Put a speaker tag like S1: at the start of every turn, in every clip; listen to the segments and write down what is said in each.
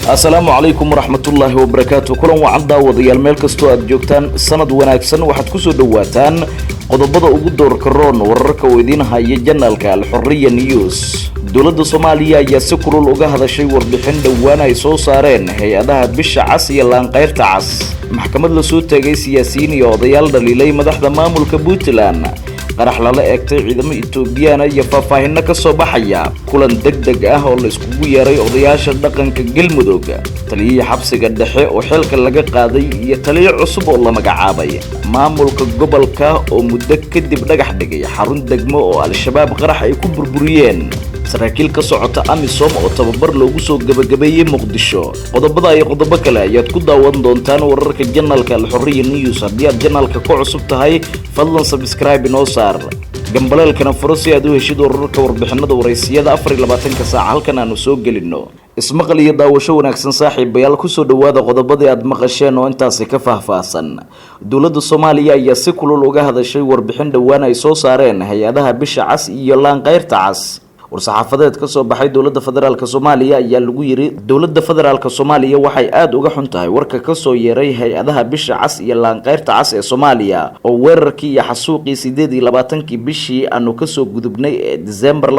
S1: السلام عليكم ورحمة الله وبركاته. كلهم وعدا وضيال ميل كستو أد جوجتان سند وناكسن waxaad ku soo dhawaataan qodobada ugu doorka roon wararka oo idin haya janaalka Al-Hurriya News. Dowladda Soomaaliya ayaa si kulul uga hadashay warbixin dhawaan ay soo saareen hay'adaha bisha cas iyo laanqeyrta cas. Maxkamad la soo tagay siyaasiyiin iyo odayaal dhaliilay madaxda maamulka Puntland. qarax lala eegtay ciidamo Itoobiyaan iyo faahfaahinno ka soo baxaya kulan degdeg ah oo la iskugu yeeray odayaasha dhaqanka Galmudug. Taliye xabsiga dhexe oo xilka laga qaaday iyo taliye cusub oo la magacaabay. Maamulka gobolka oo muddo kadib dhagax dhigay xarun degmo oo Al-Shabaab qarax ay ku burburiyeen. saraakiil ka socota Amisom oo tababar loogu soo gabagabeeyay Muqdisho. Qodobada iyo qodobo kale ayaad ku daawan doontaan wararka janaalka Al-Hurriya News. Haddii aad janaalka ku cusub tahay fadlan subscribe inoo saar gambaleelkana furo si aad u heshid wararka warbixinada wareysiyada 24 saac halkan aanu soo gelino. ismaqal iyo daawasho wanaagsan saaxiibayaal ku soo dhawaada qodobadii aad maqasheen oo intaasi ka faahfaahsan. Dowladda Soomaaliya ayaa si kulul uga hadashay warbixin dhawaan ay soo saareen hay'adaha bisha cas iyo laanqeyrta cas. warsaxaafadeed ka soo baxay dowladda federaalka Soomaaliya ayaa lagu yiri dowladda federaalka Soomaaliya waxay aad uga xuntahay warka ka soo yeeray hay'adaha bisha cas iyo laanqeyrta cas ee Soomaaliya oo weerarkii iyo xasuuqii 28 bishii aanu ka soo gudubnay ee December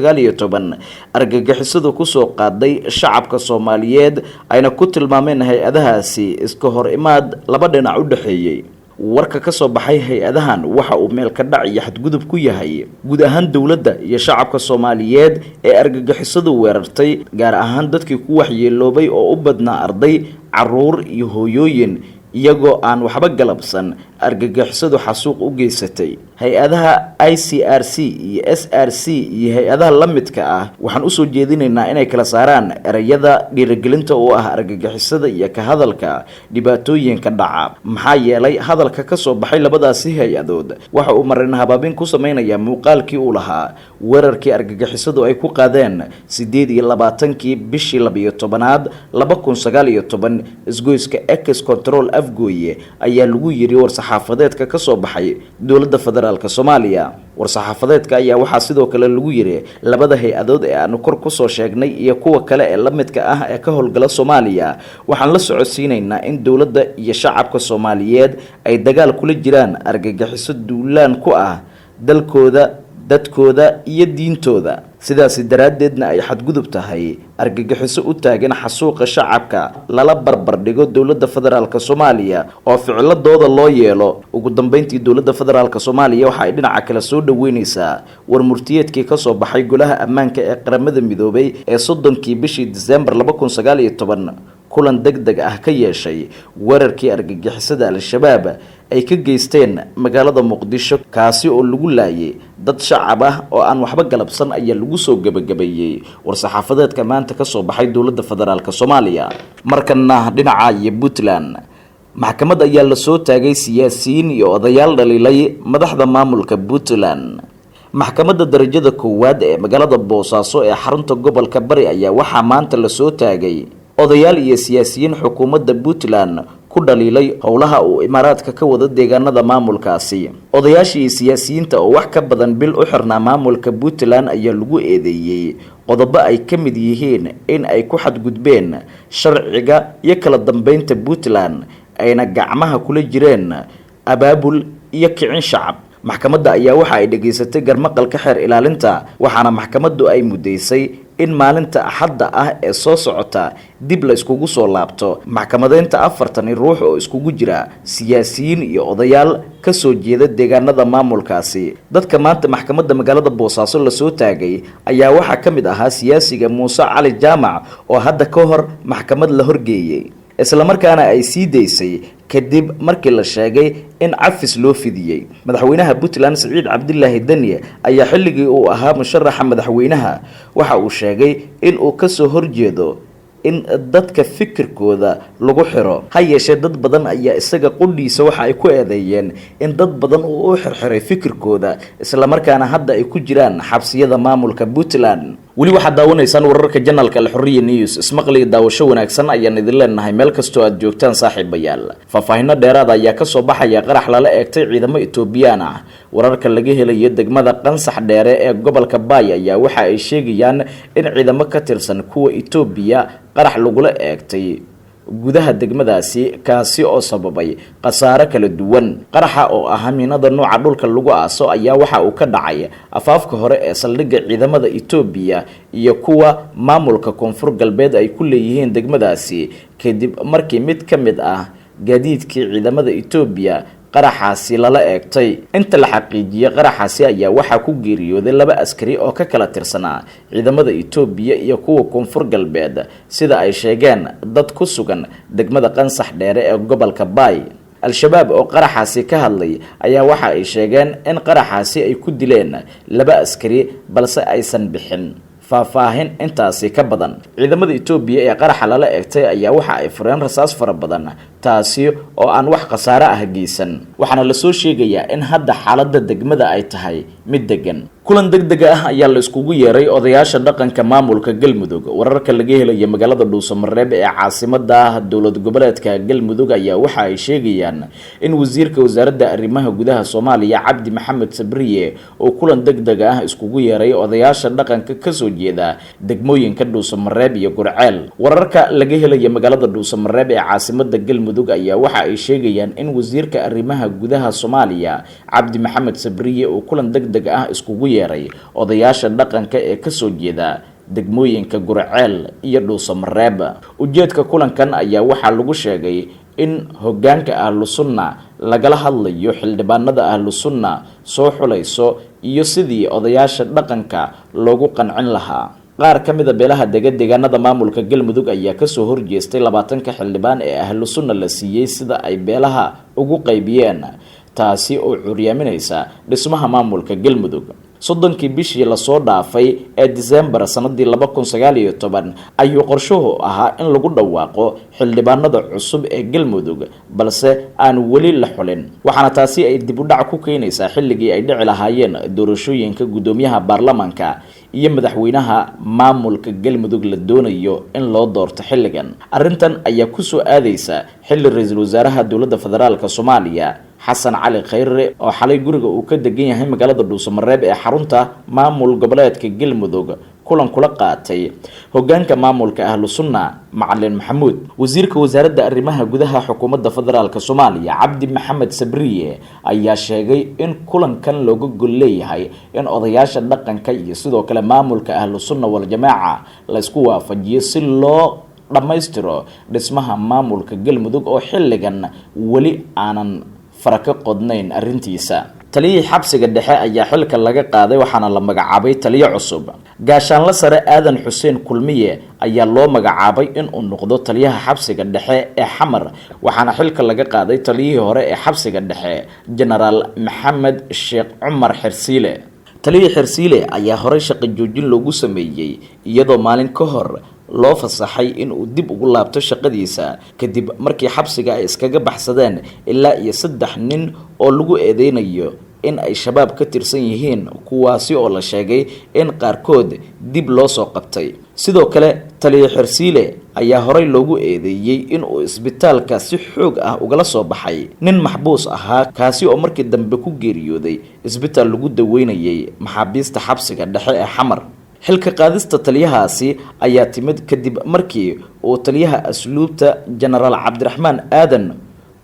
S1: 2019 argagixisadu ku soo qaaday shacabka Soomaaliyeed ayna ku tilmaameen hay'adahaasi iska hor imaad laba dhinac u dhaxeeyay. warka ka soo baxay hay'adahan waxa uu meel ka dhac iyo xadgudub ku yahay guud ahaan dawladda iyo shacabka Soomaaliyeed ee argagixisadu weerartay gaar ahaan dadkii ku waxyeeloobay oo u badnaa arday, caruur iyo hooyooyin iyagoo aan waxba galabsan argagixisadu xasuuq u geysatay. hay'adaha ICRC iyo SRC iyo hay'adaha la midka ah waxaan u soo jeedinaynaa inay kala saaraan erayada dhiirigelinta oo ah argagixisada iyo ka hadalka dhibaatooyinka dhaca maxaa yeelay hadalka ka soo baxay labadaasi hay'adood waxa uu marin habaabin ku sameynaya muuqaalkii uu lahaa weerarkii argagixisadu ay ku qaadeen 28 bishii 12aad 2019 isgoyska Ex Control Afgooye ayaa lagu yiri warsaxaafadeedka ka soo baxay dowladda federaalka Soomaaliya. warsaxaafadeedka ayaa waxaa sidoo kale lagu yiri labada hay'adood ee aanu kor ku soo sheegnay iyo kuwa kale ee la midka ah ee ka howlgala Soomaaliya waxaan la socodsiinaynaa in dowladda iyo shacabka Soomaaliyeed ay dagaal kula jiraan argagixiso duulaan ku ah dalkooda dadkooda iyo diintooda sidaas daraadeedna ay xadgudub tahay argagixiso u taagan xasuuqa shacabka lala barbar dhigo dowladda federaalka Soomaaliya oo ficiladooda loo yeelo. ugu dambeyntii dowladda federaalka Soomaaliya waxa ay dhinaca kale soo dhaweynaysaa war murtiyeedkii ka soo baxay golaha ammaanka ee qaramada midoobay ee 30 bishii December 2019 kulan degdeg ah ka yeeshay weerarkii argagixisada Al-Shabaab ay ka geysteen magaalada Muqdisho kaasi oo lagu laayay dad shacab ah oo aan waxba galabsan ayaa lagu soo gabagabeeyay warsaxaafadeedka maanta ka soo baxay dowladda federaalka Soomaaliya. markana dhinaca iyo Puntland maxkamad ayaa la soo taagay siyaasiyiin iyo odayaal dhaliilay madaxda maamulka Puntland. maxkamadda darajada koowaad ee magaalada Boosaaso ee xarunta gobolka Bari ayaa waxaa maanta la soo taagay odayaal iyo siyaasiyiin xukuumadda Puntland ku dhaliilay howlaha uu Imaaraadka ka wada deegaanada maamulkaasi. odayaashii iyo siyaasiyiinta oo wax ka badan bil u xirnaa maamulka Puntland ayaa lagu eedeeyay qodobo ay ka mid yihiin in ay ku xadgudbeen sharciga iyo kala dambeynta Puntland ayna gacmaha kula jireen abaabul iyo kicin shacab. maxkamadda ayaa waxa ay dhageysatay garmaqalka xeer ilaalinta waxaana maxkamaddu ay mudeysay in maalinta axadda ah ee soo socota dib la iskugu soo laabto maxkamadeynta 40 ruux oo iskugu jira siyaasiyiin iyo odayaal ka soo jeeda deegaanada maamulkaasi. dadka maanta maxkamadda magaalada Boosaaso la soo taagay ayaa waxa ka mid ahaa siyaasiga Muuse Cali Jaamac oo hadda ka hor maxkamad la horgeeyay isla markaana ay sii deysay kadib markii la sheegay in cafis loo fidiyay. madaxweynaha Puntland Siciid Cabdullaahi Dani ayaa xilligii uu ahaa musharaxa madaxweynaha waxa uu sheegay in uu ka soo horjeedo in dadka fikirkooda lagu xiro. ha yeeshee dad badan ayaa isaga qudhiisa waxa ay ku eedeeyeen in dad badan uu u xirxiray fikirkooda isla markaana hadda ay ku jiraan xabsiyada maamulka Puntland. weli waxaad daawanaysaan wararka janalka Al-Xurriya News ismaqli daawasho wanaagsan ayaan idin leenahay meel kastoo aad joogtaan saaxiibayaal faahfaahinno dheeraad ayaa ka soo baxaya qarax lala eegtay ciidamo Itoobiyaan ah wararka laga helayo degmada Qansax Dheere ee gobolka Baay ayaa waxa ay sheegayaan in ciidamo ka tirsan kuwa Itoobiya qarax lagula eegtay gudaha degmadaasi kaasi oo sababay qasaare kala duwan qaraxa oo ah miinada nooca dhulka lagu aaso ayaa waxa uu ka dhacay afaafka hore ee saldhigga ciidamada Itoobiya iyo kuwa maamulka koonfur galbeed ay ku leeyihiin degmadaasi kadib markii mid ka mid ah gaadiidkii ciidamada Itoobiya qaraxaasi lala eegtay inta la xaqiijiyay qaraxaasi ayaa waxa ku geeriyooday laba askari oo ka kala tirsanaa ciidamada Itoobiya iyo kuwa koonfur galbeed sida ay sheegeen dad ku sugan degmada Qansax Dheere ee gobolka Baay al-shabaab oo qaraxaasi ka hadlay ayaa waxa ay sheegeen in qaraxaasi ay ku dileen laba askari balse aysan bixin faahfaahin intaasi ka badan ciidamada Itoobiya ee qaraxa lala eegtay ayaa waxa ay fureen rasaas fara badan taasi oo aan wax qasaare ah geysan waxaana la soo sheegayaa in hadda xaaladda degmada ay tahay mid degan kulan degdeg ah ayaa la iskugu yeeray odayaasha dhaqanka maamulka Galmudug wararka laga helayo magaalada Dhuusamareeb ee caasimadda dowlad goboleedka Galmudug ayaa waxa ay sheegayaan in wasiirka wasaaradda arrimaha gudaha Soomaaliya Cabdi Maxamed Sabriye oo kulan degdeg ah iskugu yeeray odayaasha dhaqanka ka soo jeeda degmooyinka Dhuusamareeb iyo Gurceel wararka laga helayo magaalada Dhuusamareeb ee caasimadda Galmudug ayaa waxa ay sheegayaan in wasiirka arrimaha gudaha Soomaaliya Cabdi Maxamed Sabriye oo kulan degdeg ah iskugu yeeray odayaasha dhaqanka ee ka soo jeeda degmooyinka Gurceel iyo Dhuusamareeb ujeedka kulankan ayaa waxa lagu sheegay in hoggaanka Ahlus Sunna lagala hadlayo xildhibaanada Ahlus Sunna soo xulayso iyo sidii odayaasha dhaqanka loogu qancin lahaa qaar ka mid ah beelaha deegaanada maamulka Galmudug ayaa ka soo horjeestay 20 xildhibaan ee Ahlus Sunna la siiyay sida ay beelaha ugu qaybiyeen taasi oo curiyaaminaysa dhismaha maamulka Galmudug soddonkii bishii la soo dhaafay ee December sanadii 2019 ayuu qorshuhu ahaa in lagu dhawaaqo xildhibaanada cusub ee Galmudug balse aan wali la xulin waxaana taasi ay dib u dhac ku keenaysaa xilligii ay dhici lahaayeen doorashooyinka gudoomiyaha baarlamaanka iyo madaxweynaha maamulka Galmudug la doonayo in loo doorto xilligan arrintan ayaa ku soo aadaysa xilli ra'iisul wasaaraha dowladda federaalka Soomaaliya Xasan Cali Khayre oo xalay guriga uu ka degan yahay magaalada Dhuusamareeb ee xarunta maamul goboleedka Galmudug kulan kula qaatay hoggaanka maamulka Ahlus Sunna Macalin Maxamuud wasiirka wasaaradda arrimaha gudaha xukuumadda federaalka Soomaaliya Cabdi Maxamed Sabriye ayaa sheegay in kulankan looga gol leeyahay in odayaasha dhaqanka iyo sidoo kale maamulka Ahlus Sunna wal Jamaaca la isku waafajiyo si loo dhamaystiro dhismaha maamulka Galmudug oo xilligan wali aanan faraka qodnayn arintiisa taliyihii xabsiga dhexe ayaa xilka laga qaaday waxaana la magacaabay taliye cusub gaashaanle sare Aadan Xuseen Kulmiye ayaa loo magacaabay in uu noqdo taliyaha xabsiga dhexe ee Xamar waxaana xilka laga qaaday taliyihii hore ee xabsiga dhexe General Maxamed Sheekh Cumar Xirsiile taliyihii Xirsiile ayaa hore shaqo joojin loogu sameeyay iyadoo maalin ka hor loo fasaxay in uu dib ugu laabto shaqadiisa kadib markii xabsiga ay iskaga baxsadeen ilaa iyo 3 nin oo lagu eedeynayo in ay shabaab ka tirsan yihiin kuwaasi oo la sheegay in qaarkood dib loo soo qabtay sidoo kale taliye Xirsiile ayaa horey loogu eedeeyay in uu isbitaalka si xoog ah ugala soo baxay nin maxbuus ahaa kaasi oo markii dambe ku geeriyooday isbitaal lagu daweynayay maxaabiista xabsiga dhexe ee Xamar xilka qaadista taliyahaasi ayaa timid kadib markii uu taliyaha asluubta General Cabdiraxmaan Aadan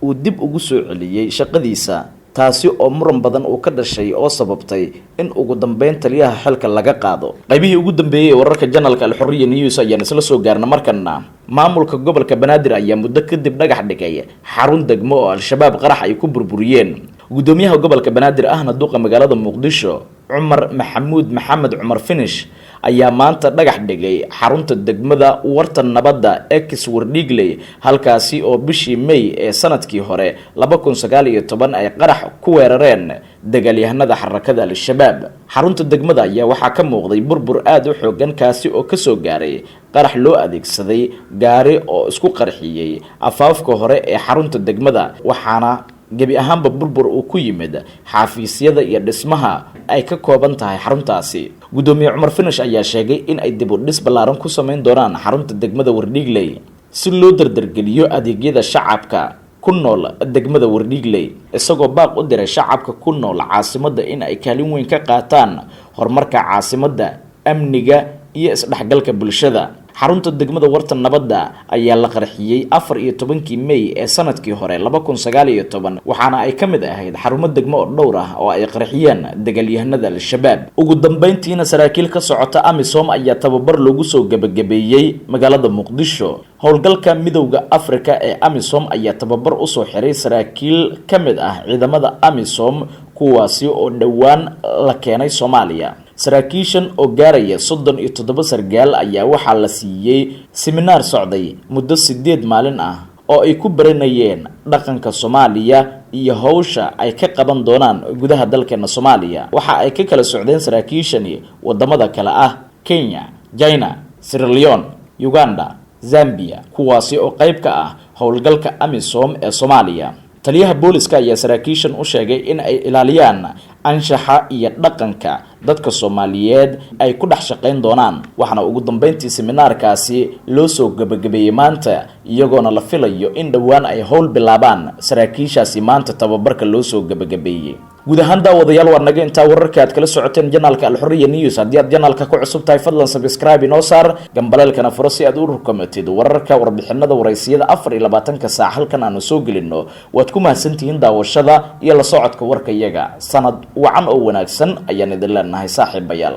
S1: uu dib ugu soo celiyay shaqadiisa taasi oo muran badan uu ka dhashay oo sababtay in ugu dambeyn taliyaha xilka laga qaado qaybihii ugu dambeeyay wararka janalka Al-Xurriya News ayaan isla soo gaarnay markana maamulka gobolka Banaadir ayaa muddo kadib dhagax dhigay xarun degmo oo al-shabaab qarax ay ku burburiyeen gudoomiyaha gobolka Banaadir ahna duqa magaalada Muqdisho Cumar Maxamuud Maxamed Cumar Finish ayaa maanta dhagax dhigay xarunta degmada Warta Nabadda ee Kiswardhiigley halkaasi oo bishii May ee sanadkii hore 2019 ay qarax ku weerareen dagaalyahanada xarakada al-shabaab xarunta degmada ayaa waxaa ka muuqday burbur aad u xoogan kaasi oo ka soo gaaray qarax loo adeegsaday gaari oo isku qarxiyay afaafka hore ee xarunta degmada waxaana gebi ahaanba burbur uu ku yimid xafiisyada iyo dhismaha ay ka kooban tahay xaruntaasi. Gudoomiye Cumar Finish ayaa sheegay in ay dib u dhis ballaaran ku sameyn doonaan xarunta degmada Wardhiigley si loo dardargeliyo adeegyada shacabka ku nool degmada Wardhiigley, isagoo baaq u diray shacabka ku nool caasimadda in ay kaalin weyn ka qaataan horumarka caasimadda, amniga iyo isdhexgalka bulshada. xarunta degmada Warta Nabadda ayaa la qarxiyay 14 May ee sanadkii hore 2019 waxaana ay kamid ahayd xarumo degmo oo dhowr ah oo ay qarxiyeen dagaalyahanada al-shabaab. Ugu dambeyntiina saraakiil ka socota AMISOM ayaa tababar loogu soo gabagabeeyay magaalada Muqdisho. howlgalka midowga Afrika ee AMISOM ayaa tababar u soo xiray saraakiil kamid ah ciidamada AMISOM kuwaasi oo dhawaan la keenay Soomaaliya. saraakiishan oo gaaraya 37 sargaal ayaa waxaa la siiyay seminar socday muddo 8 maalin ah oo ay ku baranayeen dhaqanka Soomaaliya iyo hawsha ay ka qaban doonaan gudaha dalkeena Soomaaliya. waxa ay ka kala socdeen saraakiishani wadamada kala ah Kenya, China, Sierra Leone, Uganda, Zambia kuwaasi oo qayb ka ah howlgalka AMISOM ee Soomaaliya. taliyaha booliska ayaa saraakiishan u sheegay in ay ilaaliyaan anshaxa iyo dhaqanka dadka Soomaaliyeed ay ku dhex shaqeyn doonaan. waxaana ugu dambeyntii seminaarkaasi loo soo gabagabeeyay maanta iyagoona la filayo in dhawaan ay howl bilaabaan saraakiishaasi maanta tababarka loo soo gabagabeeyay. guud ahaan daawadayaal waa naga intaa wararka aad kala socoteen janaalka Al-Xurriya News. haddii aad janaalka ku cusub tahay fadlan subscribe inoo saar gambaleelkana furo si aad u rukumatid wararka warbixinada waraysiyada 24 saac halkan aanu soo gelino. waad ku mahadsantihiin daawashada iyo la socodka warka iyaga. sanad wacan oo wanaagsan ayaan idin leenahay saaxiibayaal.